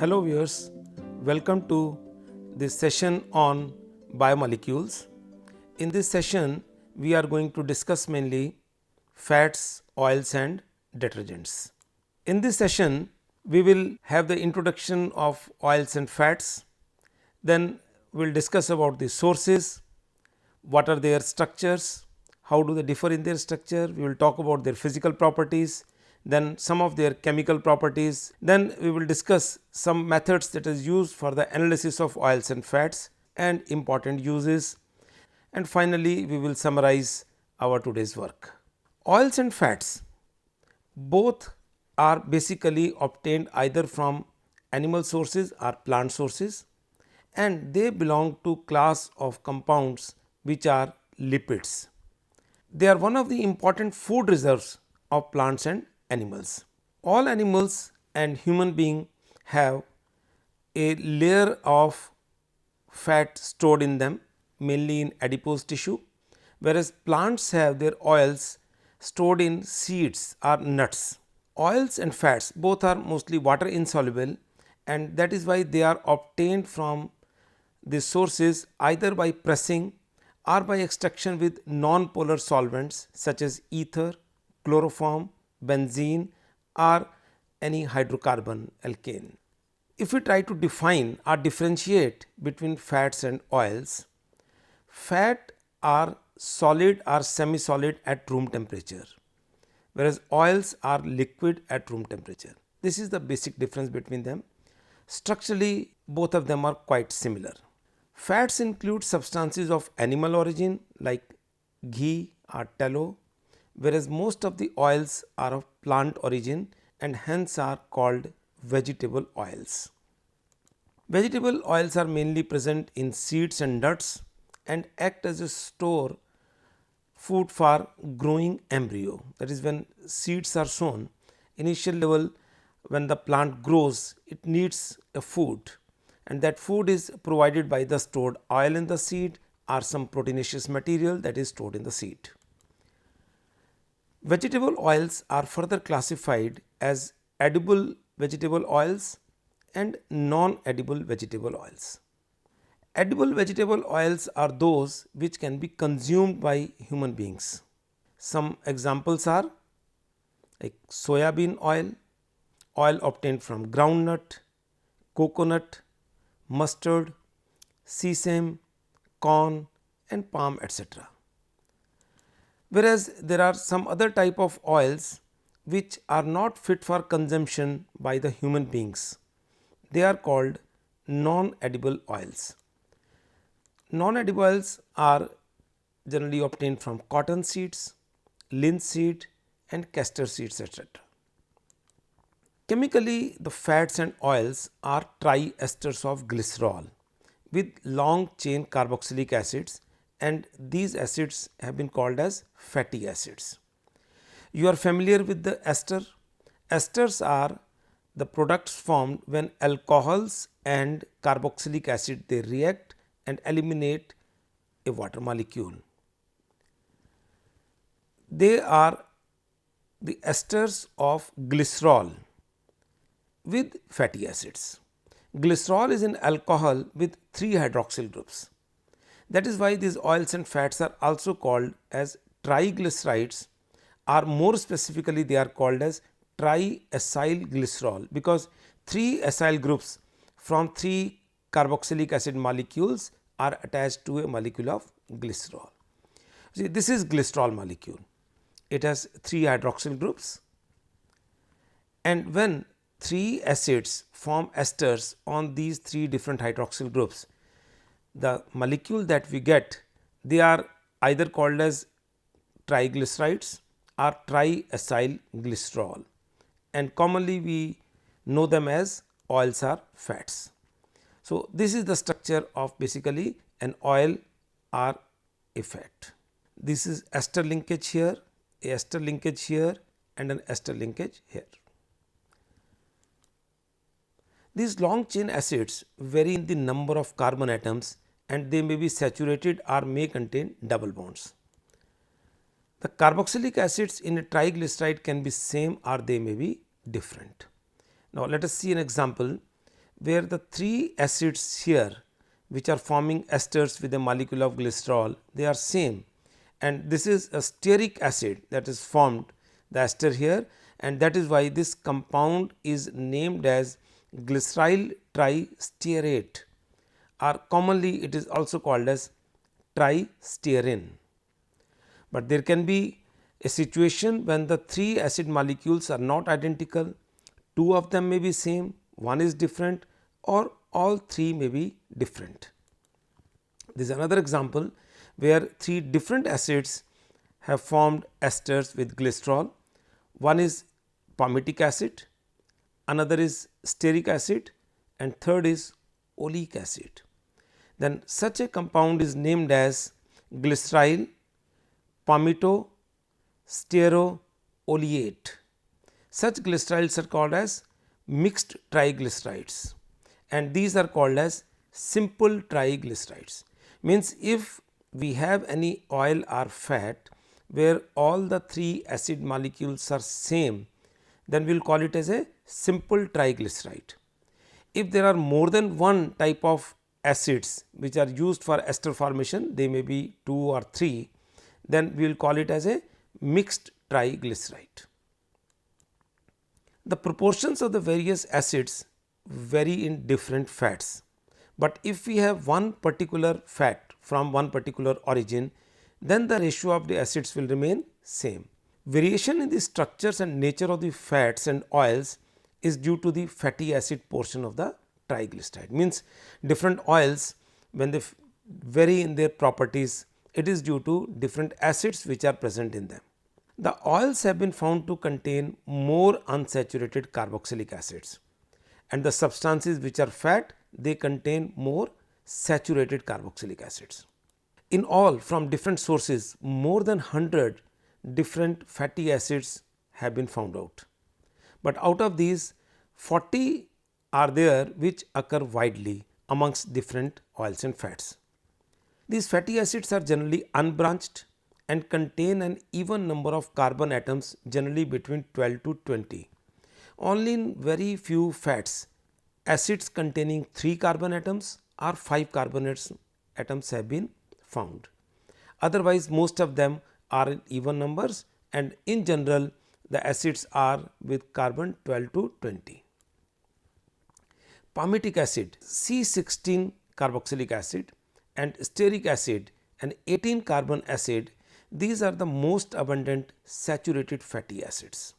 Hello viewers, welcome to this session on biomolecules. In this session, we are going to discuss mainly fats, oils and detergents. In this session, we will have the introduction of oils and fats, then we will discuss about the sources, what are their structures, how do they differ in their structure, we will talk about their physical properties, then some of their chemical properties, then we will discuss some methods that is used for the analysis of oils and fats and important uses, and finally we will summarize our today's work. Oils and fats both are basically obtained either from animal sources or plant sources, and they belong to class of compounds which are lipids. They are one of the important food reserves of plants and animals. All animals and human being have a layer of fat stored in them, mainly in adipose tissue, whereas plants have their oils stored in seeds or nuts. Oils and fats both are mostly water insoluble, and that is why they are obtained from the sources either by pressing or by extraction with non-polar solvents such as ether, chloroform, benzene or any hydrocarbon alkane. If we try to define or differentiate between fats and oils, fat are solid or semi-solid at room temperature, whereas oils are liquid at room temperature. This is the basic difference between them. Structurally, both of them are quite similar. Fats include substances of animal origin like ghee or tallow, whereas most of the oils are of plant origin and hence are called vegetable oils. Vegetable oils are mainly present in seeds and nuts and act as a store food for growing embryo. That is, when seeds are sown, initial level when the plant grows, it needs a food, and that food is provided by the stored oil in the seed or some proteinaceous material that is stored in the seed. Vegetable oils are further classified as edible vegetable oils and non-edible vegetable oils. Edible vegetable oils are those which can be consumed by human beings. Some examples are like soybean oil, oil obtained from groundnut, coconut, mustard, sesame, corn and palm, etc. Whereas there are some other type of oils which are not fit for consumption by the human beings. They are called non-edible oils. Non-edible oils are generally obtained from cotton seeds, linseed and castor seeds, etc. Chemically, the fats and oils are triesters of glycerol with long chain carboxylic acids, and these acids have been called as fatty acids. You are familiar with the ester. Esters are the products formed when alcohols and carboxylic acid they react and eliminate a water molecule. They are the esters of glycerol with fatty acids. Glycerol is an alcohol with 3 hydroxyl groups. That is why these oils and fats are also called as triglycerides, or more specifically they are called as triacyl glycerol, because 3 acyl groups from 3 carboxylic acid molecules are attached to a molecule of glycerol. See, this is glycerol molecule. It has 3 hydroxyl groups, and when 3 acids form esters on these 3 different hydroxyl groups, the molecule that we get, they are either called as triglycerides or triacyl glycerol, and commonly we know them as oils or fats. So, this is the structure of basically an oil or a fat. This is ester linkage here, a ester linkage here and an ester linkage here. These long chain acids vary in the number of carbon atoms and they may be saturated or may contain double bonds. The carboxylic acids in a triglyceride can be same or they may be different. Now, let us see an example where the three acids here which are forming esters with a molecule of glycerol, they are same, and this is a stearic acid that is formed the ester here, and that is why this compound is named as glyceryl tristearate, or commonly it is also called as tristearine. But there can be a situation when the three acid molecules are not identical, two of them may be same, one is different, or all three may be different. This is another example where three different acids have formed esters with glycerol. One is palmitic acid, another is stearic acid, and third is oleic acid. Then such a compound is named as glyceryl palmitostearoleate. Such glyceryls are called as mixed triglycerides, and these are called as simple triglycerides. Means if we have any oil or fat where all the three acid molecules are same, then we will call it as a simple triglyceride. If there are more than one type of acids which are used for ester formation, they may be 2 or 3, then we will call it as a mixed triglyceride. The proportions of the various acids vary in different fats, but if we have one particular fat from one particular origin, then the ratio of the acids will remain same. Variation in the structures and nature of the fats and oils is due to the fatty acid portion of the triglyceride. Means different oils, when they vary in their properties, it is due to different acids which are present in them. The oils have been found to contain more unsaturated carboxylic acids, and the substances which are fat, they contain more saturated carboxylic acids. In all, from different sources, more than 100 different fatty acids have been found out, but out of these 40 are there which occur widely amongst different oils and fats. These fatty acids are generally unbranched and contain an even number of carbon atoms, generally between 12 to 20. Only in very few fats, acids containing 3 carbon atoms or 5 carbon atoms have been found. Otherwise, most of them are in even numbers, and in general the acids are with carbon 12 to 20. Palmitic acid, C16 carboxylic acid, and stearic acid, an 18 carbon acid, these are the most abundant saturated fatty acids.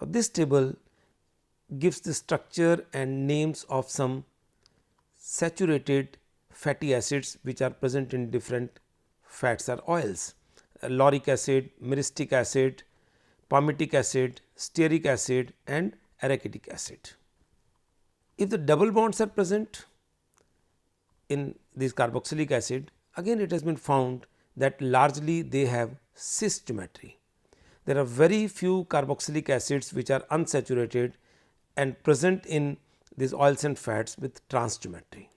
Now, this table gives the structure and names of some saturated fatty acids which are present in different fats or oils: lauric acid, myristic acid, palmitic acid, stearic acid, and arachidic acid. If the double bonds are present in this carboxylic acid, again it has been found that largely they have cis geometry. There are very few carboxylic acids which are unsaturated and present in these oils and fats with trans geometry.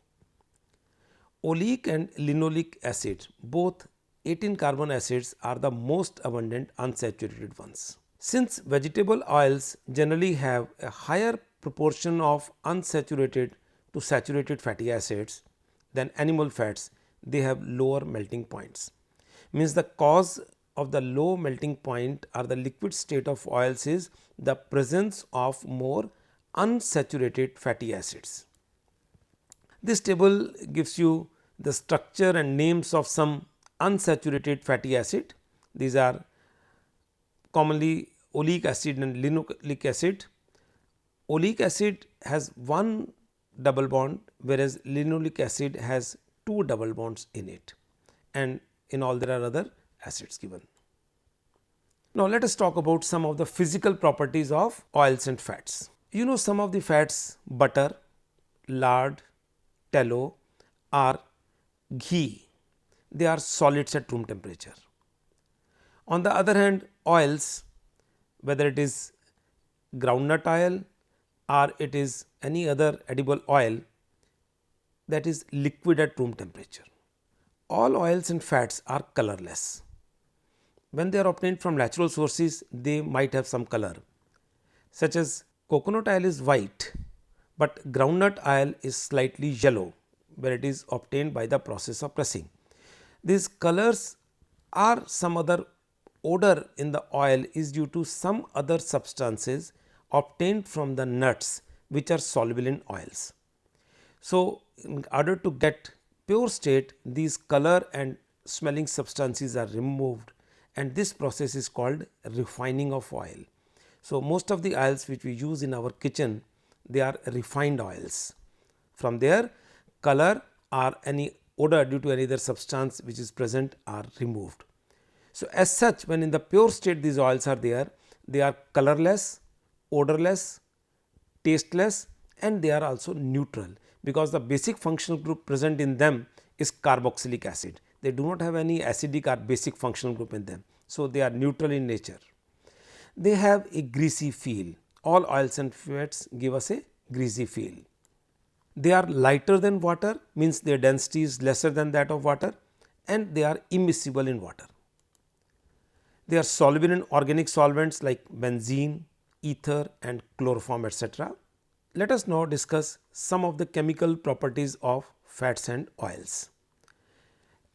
Oleic and linoleic acid, both 18 carbon acids, are the most abundant unsaturated ones. Since vegetable oils generally have a higher proportion of unsaturated to saturated fatty acids than animal fats, they have lower melting points. Means the cause of the low melting point or the liquid state of oils is the presence of more unsaturated fatty acids. This table gives you the structure and names of some unsaturated fatty acid. These are commonly oleic acid and linoleic acid. Oleic acid has one double bond, whereas linoleic acid has 2 double bonds in it, and in all there are other acids given. Now, let us talk about some of the physical properties of oils and fats. You know, some of the fats, butter, lard, tallow, or ghee, they are solids at room temperature. On the other hand, oils, whether it is groundnut oil or it is any other edible oil, that is liquid at room temperature. All oils and fats are colorless. When they are obtained from natural sources, they might have some color, such as coconut oil is white, but groundnut oil is slightly yellow when it is obtained by the process of pressing. These colors or some other odor in the oil is due to some other substances obtained from the nuts which are soluble in oils. So, in order to get pure state, these color and smelling substances are removed, and this process is called refining of oil. So, most of the oils which we use in our kitchen, they are refined oils. From there, color or any odor due to any other substance which is present are removed. So, as such, when in the pure state these oils are there, they are colorless, odorless, tasteless, and they are also neutral, because the basic functional group present in them is carboxylic acid. They do not have any acidic or basic functional group in them. So, they are neutral in nature. They have a greasy feel. All oils and fats give us a greasy feel. They are lighter than water, means their density is lesser than that of water, and they are immiscible in water. They are soluble in organic solvents like benzene, ether and chloroform, etc. Let us now discuss some of the chemical properties of fats and oils.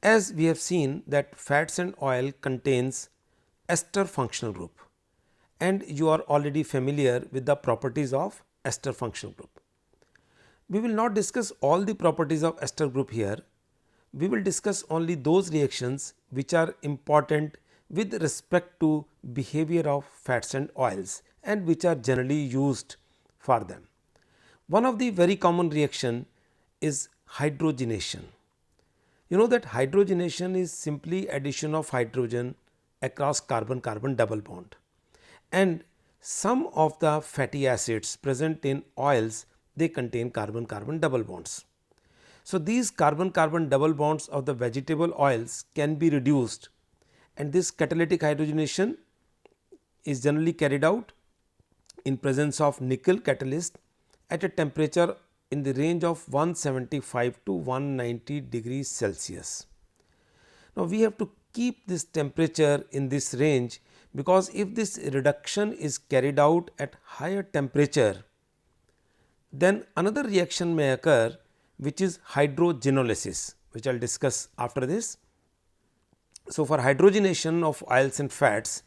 As we have seen that fats and oil contains ester functional group, and you are already familiar with the properties of ester functional group. We will not discuss all the properties of ester group here. We will discuss only those reactions which are important with respect to behavior of fats and oils and which are generally used for them. One of the very common reaction is hydrogenation. You know that hydrogenation is simply addition of hydrogen across carbon-carbon double bond, and some of the fatty acids present in oils, they contain carbon-carbon double bonds. So, these carbon-carbon double bonds of the vegetable oils can be reduced, and this catalytic hydrogenation is generally carried out in presence of nickel catalyst at a temperature in the range of 175 to 190 degrees Celsius. Now, we have to keep this temperature in this range, because if this reduction is carried out at higher temperature, then another reaction may occur which is hydrogenolysis, which I will discuss after this. So, for hydrogenation of oils and fats,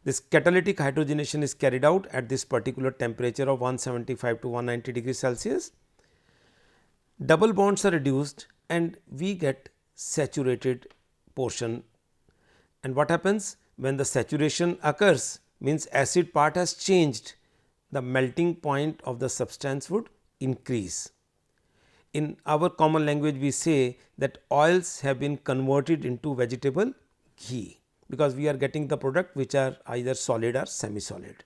this catalytic hydrogenation is carried out at this particular temperature of 175 to 190 degrees Celsius. Double bonds are reduced and we get saturated portion. And what happens when the saturation occurs, means acid part has changed, the melting point of the substance would increase. In our common language, we say that oils have been converted into vegetable ghee, because we are getting the product which are either solid or semi solid.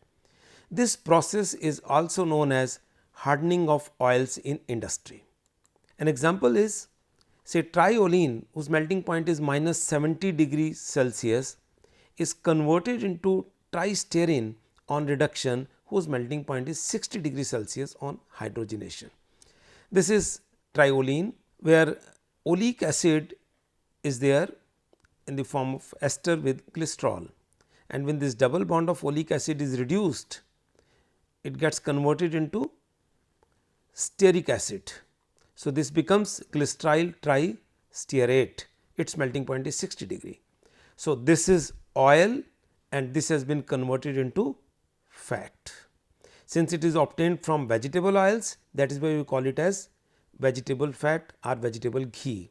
This process is also known as hardening of oils in industry. An example is, say, triolene, whose melting point is minus 70 degrees Celsius, is converted into tristearine on reduction, whose melting point is 60 degrees Celsius on hydrogenation. This is triolene, where oleic acid is there in the form of ester with glycerol, and when this double bond of oleic acid is reduced, it gets converted into stearic acid. So, this becomes glyceryl tristearate, its melting point is 60 degree. So, this is oil and this has been converted into fat. Since it is obtained from vegetable oils, that is why we call it as vegetable fat or vegetable ghee.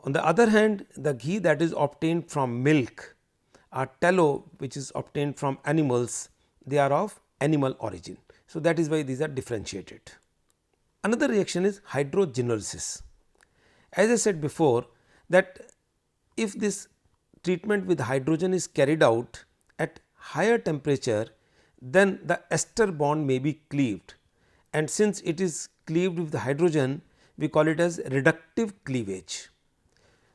On the other hand, the ghee that is obtained from milk or tallow, which is obtained from animals, they are of animal origin. So, that is why these are differentiated. Another reaction is hydrogenolysis. As I said before, that if this treatment with hydrogen is carried out at higher temperature, then the ester bond may be cleaved, and since it is cleaved with the hydrogen, we call it as reductive cleavage.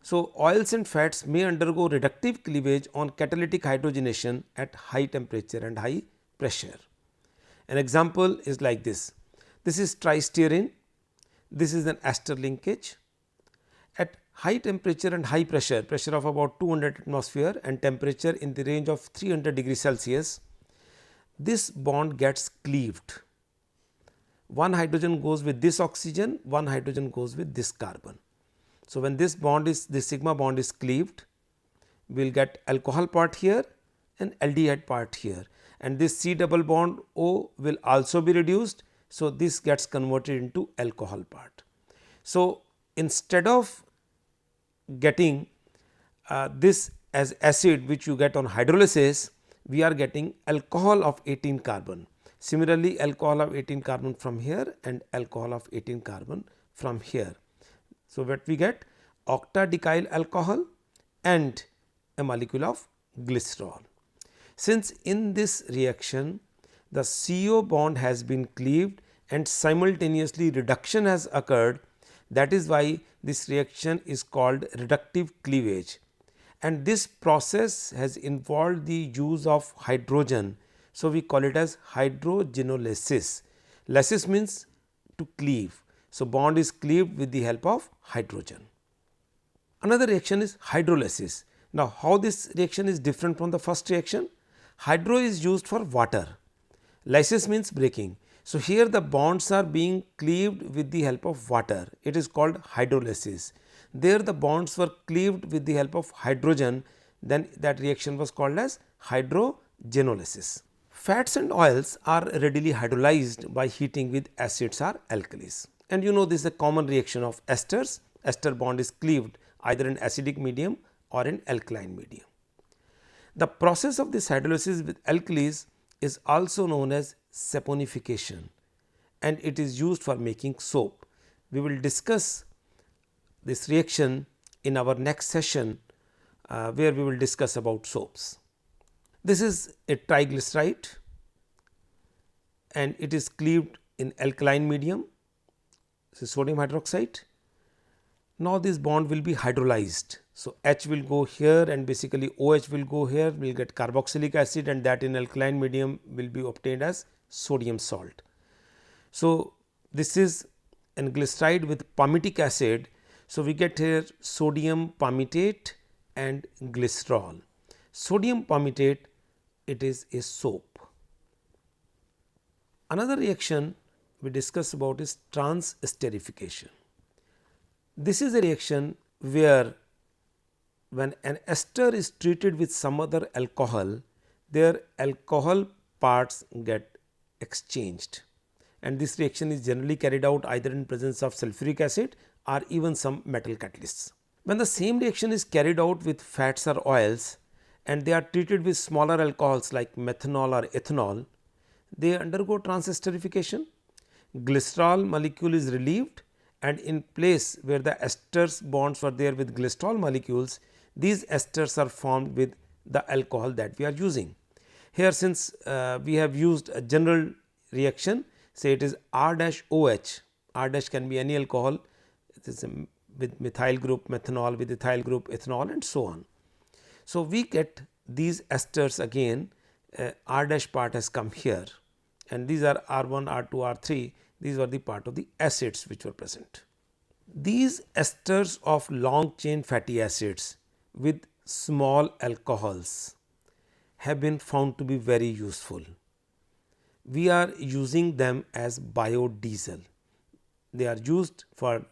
So, oils and fats may undergo reductive cleavage on catalytic hydrogenation at high temperature and high pressure. An example is like this. This is tristearine, this is an ester linkage. At high temperature and high pressure, pressure of about 200 atmosphere and temperature in the range of 300 degrees Celsius, this bond gets cleaved. one hydrogen goes with this oxygen, one hydrogen goes with this carbon. So, when this sigma bond is cleaved, we will get alcohol part here and aldehyde part here, and this C double bond O will also be reduced. So, this gets converted into alcohol part. So, instead of getting this as acid which you get on hydrolysis, we are getting alcohol of 18 carbon. Similarly, alcohol of 18 carbon from here and alcohol of 18 carbon from here. So, what we get? Octadecyl alcohol and a molecule of glycerol. Since in this reaction the CO bond has been cleaved and simultaneously reduction has occurred, that is why this reaction is called reductive cleavage, and this process has involved the use of hydrogen. So, we call it as hydrogenolysis. Lysis means to cleave. So, bond is cleaved with the help of hydrogen. Another reaction is hydrolysis. Now, how this reaction is different from the first reaction? Hydro is used for water, lysis means breaking. So, here the bonds are being cleaved with the help of water, it is called hydrolysis. There the bonds were cleaved with the help of hydrogen, then that reaction was called as hydrogenolysis. Fats and oils are readily hydrolyzed by heating with acids or alkalis, and you know this is a common reaction of esters. Ester bond is cleaved either in acidic medium or in alkaline medium. The process of this hydrolysis with alkalis is also known as saponification, and it is used for making soap. We will discuss this reaction in our next session where we will discuss about soaps. This is a triglyceride and it is cleaved in alkaline medium, this is sodium hydroxide. Now, this bond will be hydrolyzed. So, H will go here and basically OH will go here, we will get carboxylic acid, and that in alkaline medium will be obtained as sodium salt. So, this is an glyceride with palmitic acid. So, we get here sodium palmitate and glycerol. Sodium palmitate, it is a soap. Another reaction we discuss about is transesterification. This is a reaction where when an ester is treated with some other alcohol, their alcohol parts get exchanged, and this reaction is generally carried out either in presence of sulfuric acid or even some metal catalysts. When the same reaction is carried out with fats or oils and they are treated with smaller alcohols like methanol or ethanol, they undergo transesterification. Glycerol molecule is relieved, and in place where the esters bonds were there with glycerol molecules, these esters are formed with the alcohol that we are using. Here, since we have used a general reaction, say it is R dash OH, R dash can be any alcohol, it is with methyl group methanol, with ethyl group ethanol, and so on. So, we get these esters again, R dash part has come here, and these are R1, R2, R3, these were the part of the acids which were present. These esters of long chain fatty acids with small alcohols have been found to be very useful. We are using them as biodiesel. They are used for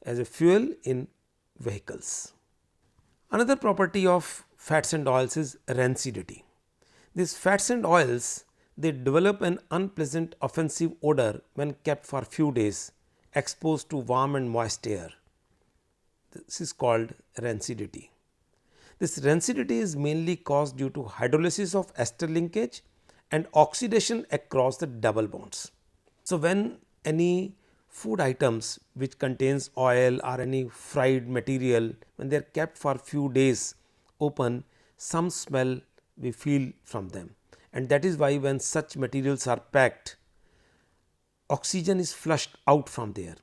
as a fuel in vehicles. Another property of fats and oils is rancidity. These fats and oils, they develop an unpleasant offensive odor when kept for few days exposed to warm and moist air. This is called rancidity. This rancidity is mainly caused due to hydrolysis of ester linkage and oxidation across the double bonds. So, when any food items which contains oil or any fried material, when they are kept for few days open, some smell we feel from them, and that is why when such materials are packed, oxygen is flushed out from there.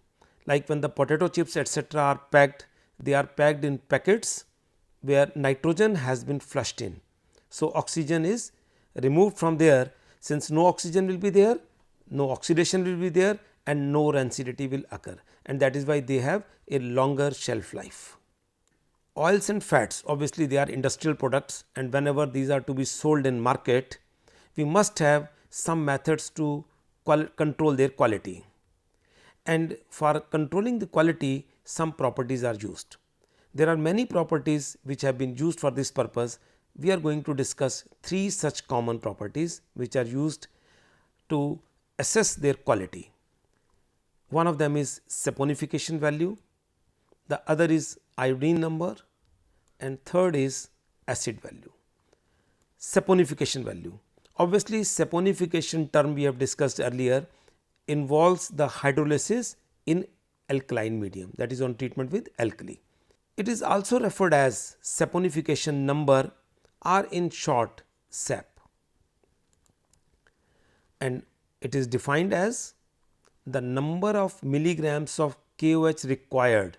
Like when the potato chips etc. are packed, they are packed in packets where nitrogen has been flushed in. So, oxygen is removed from there. Since no oxygen will be there, no oxidation will be there, and no rancidity will occur, and that is why they have a longer shelf life. Oils and fats, obviously they are industrial products, and whenever these are to be sold in market, we must have some methods to control their quality. and for controlling the quality some properties are used. There are many properties which have been used for this purpose. We are going to discuss 3 such common properties which are used to assess their quality. One of them is saponification value, the other is iodine number, and third is acid value. Saponification value. Obviously, saponification term we have discussed earlier involves the hydrolysis in alkaline medium, that is on treatment with alkali. It is also referred as saponification number or in short SAP, and it is defined as the number of milligrams of KOH required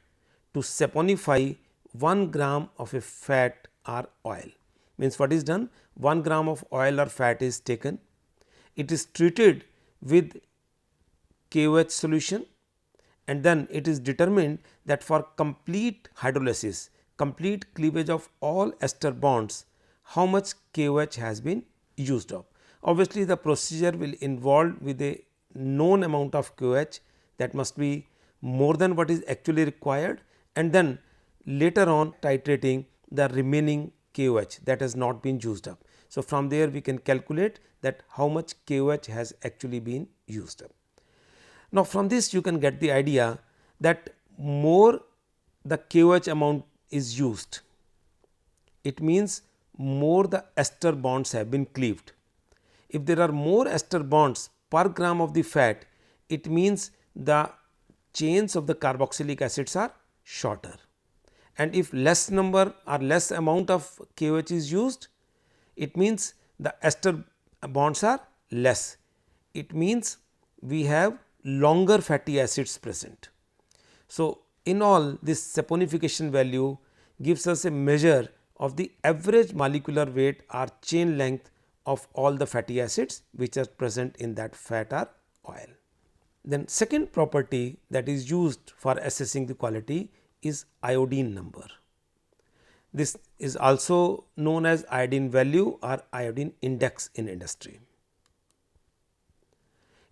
to saponify 1 gram of a fat or oil. Means what is done? 1 gram of oil or fat is taken, it is treated with KOH solution, and then it is determined that for complete hydrolysis, complete cleavage of all ester bonds, how much KOH has been used up. Obviously, the procedure will involve with a known amount of KOH, that must be more than what is actually required, and then later on titrating the remaining KOH that has not been used up. So, from there we can calculate that how much KOH has actually been used up. Now, from this you can get the idea that more the KOH amount is used, it means more the ester bonds have been cleaved. If there are more ester bonds per gram of the fat, it means the chains of the carboxylic acids are shorter, and if less number or less amount of KOH is used, it means the ester bonds are less. It means we have longer fatty acids present. So, in all, this saponification value gives us a measure of the average molecular weight or chain length of all the fatty acids which are present in that fat or oil. Then second property that is used for assessing the quality is iodine number. This is also known as iodine value or iodine index in industry.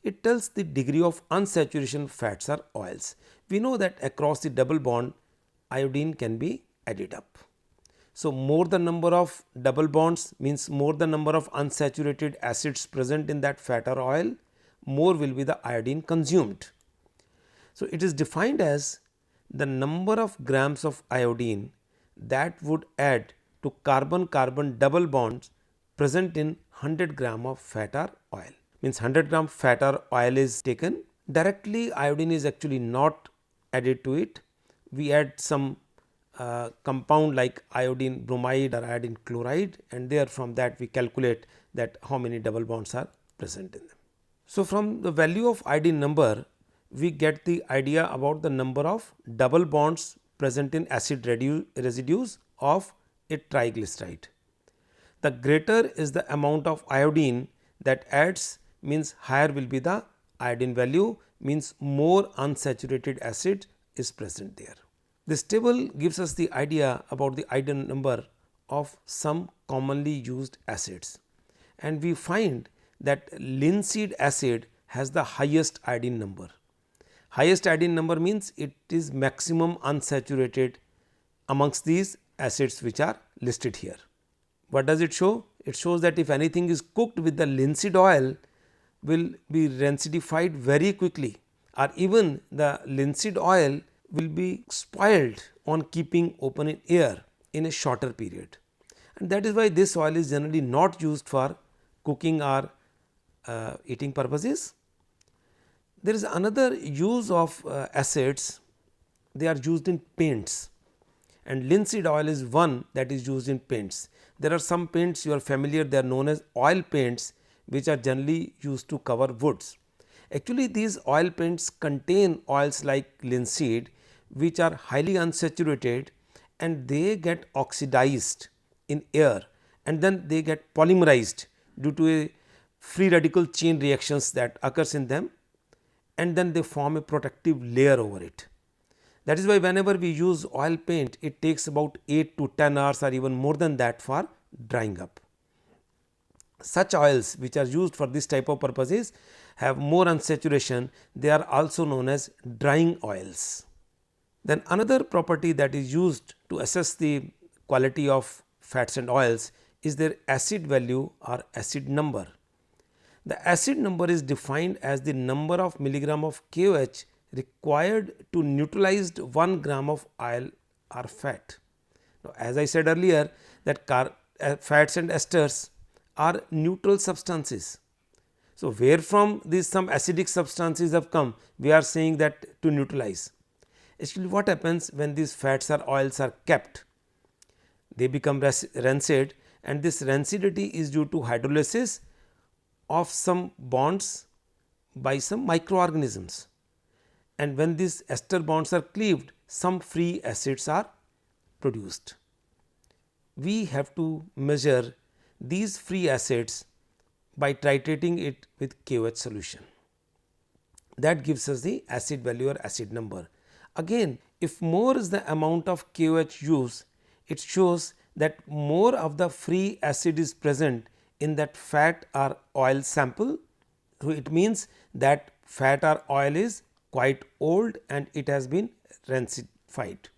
It tells the degree of unsaturation fats or oils. We know that across the double bond iodine can be added up. So, more the number of double bonds means more the number of unsaturated acids present in that fat or oil, more will be the iodine consumed. So, it is defined as the number of grams of iodine that would add to carbon carbon double bonds present in 100 gram of fat or oil. Means 100 gram fat or oil is taken, directly iodine is actually not added to it. We add some compound like iodine bromide or iodine chloride, and there from that we calculate that how many double bonds are present in them. So, from the value of iodine number we get the idea about the number of double bonds present in acid residues of a triglyceride. The greater is the amount of iodine that adds, means higher will be the iodine value, means more unsaturated acid is present there. This table gives us the idea about the iodine number of some commonly used acids, and we find that linseed acid has the highest iodine number. Highest iodine number means it is maximum unsaturated amongst these acids which are listed here. What does it show? It shows that if anything is cooked with the linseed oil, will be rancidified very quickly, or even the linseed oil will be spoiled on keeping open in air in a shorter period, and that is why this oil is generally not used for cooking or eating purposes. There is another use of acids, they are used in paints, and linseed oil is one that is used in paints. There are some paints you are familiar, they are known as oil paints, which are generally used to cover woods. Actually, these oil paints contain oils like linseed which are highly unsaturated, and they get oxidized in air, and then they get polymerized due to a free radical chain reactions that occurs in them, and then they form a protective layer over it. That is why whenever we use oil paint, it takes about 8 to 10 hours or even more than that for drying up. such oils which are used for this type of purposes have more unsaturation, they are also known as drying oils. Then another property that is used to assess the quality of fats and oils is their acid value or acid number. The acid number is defined as the number of milligram of KOH required to neutralize 1 gram of oil or fat. Now, as I said earlier that fats and esters are neutral substances. So, where from these some acidic substances have come, we are saying that to neutralize. Actually, what happens when these fats or oils are kept? They become rancid, and this rancidity is due to hydrolysis of some bonds by some microorganisms. And when these ester bonds are cleaved, some free acids are produced. We have to measure these free acids by titrating it with KOH solution. That gives us the acid value or acid number. Again, if more is the amount of KOH used, it shows that more of the free acid is present in that fat or oil sample. So, it means that fat or oil is quite old and it has been rancified.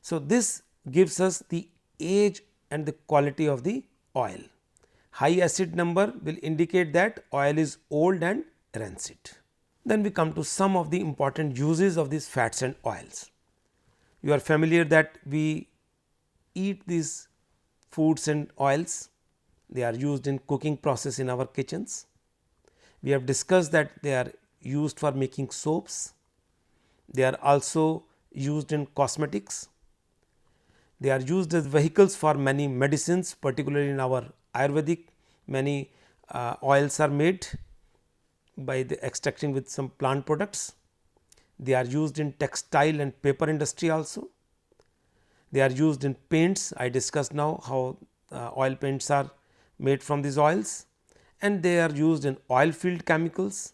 So, this gives us the age and the quality of the oil. High acid number will indicate that oil is old and rancid. Then we come to some of the important uses of these fats and oils. You are familiar that we eat these foods and oils, they are used in cooking process in our kitchens. We have discussed that they are used for making soaps, they are also used in cosmetics, they are used as vehicles for many medicines, particularly in our Ayurvedic many oils are made by the extraction with some plant products. They are used in textile and paper industry also. They are used in paints. I discussed now how oil paints are made from these oils, and they are used in oil filled chemicals,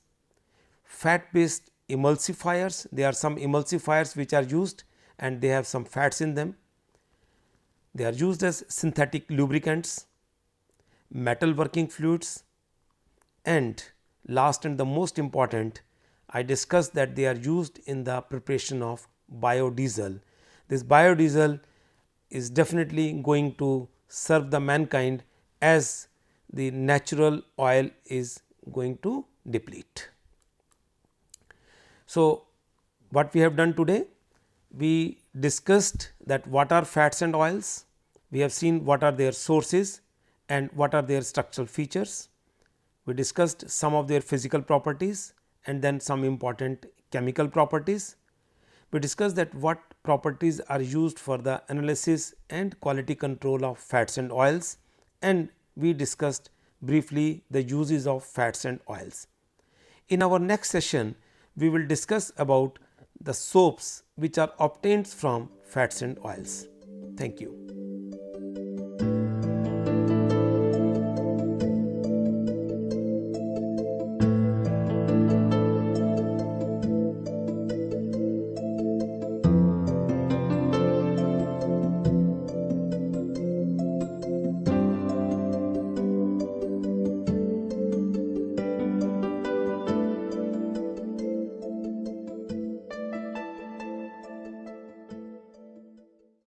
fat based emulsifiers. There are some emulsifiers which are used and they have some fats in them. They are used as synthetic lubricants, metal working fluids, and last and the most important, I discussed that they are used in the preparation of biodiesel. This biodiesel is definitely going to serve the mankind as the natural oil is going to deplete. So, what we have done today? We discussed that what are fats and oils, we have seen what are their sources and what are their structural features. We discussed some of their physical properties and then some important chemical properties. We discussed that what properties are used for the analysis and quality control of fats and oils, and we discussed briefly the uses of fats and oils. In our next session, we will discuss about the soaps which are obtained from fats and oils. Thank you.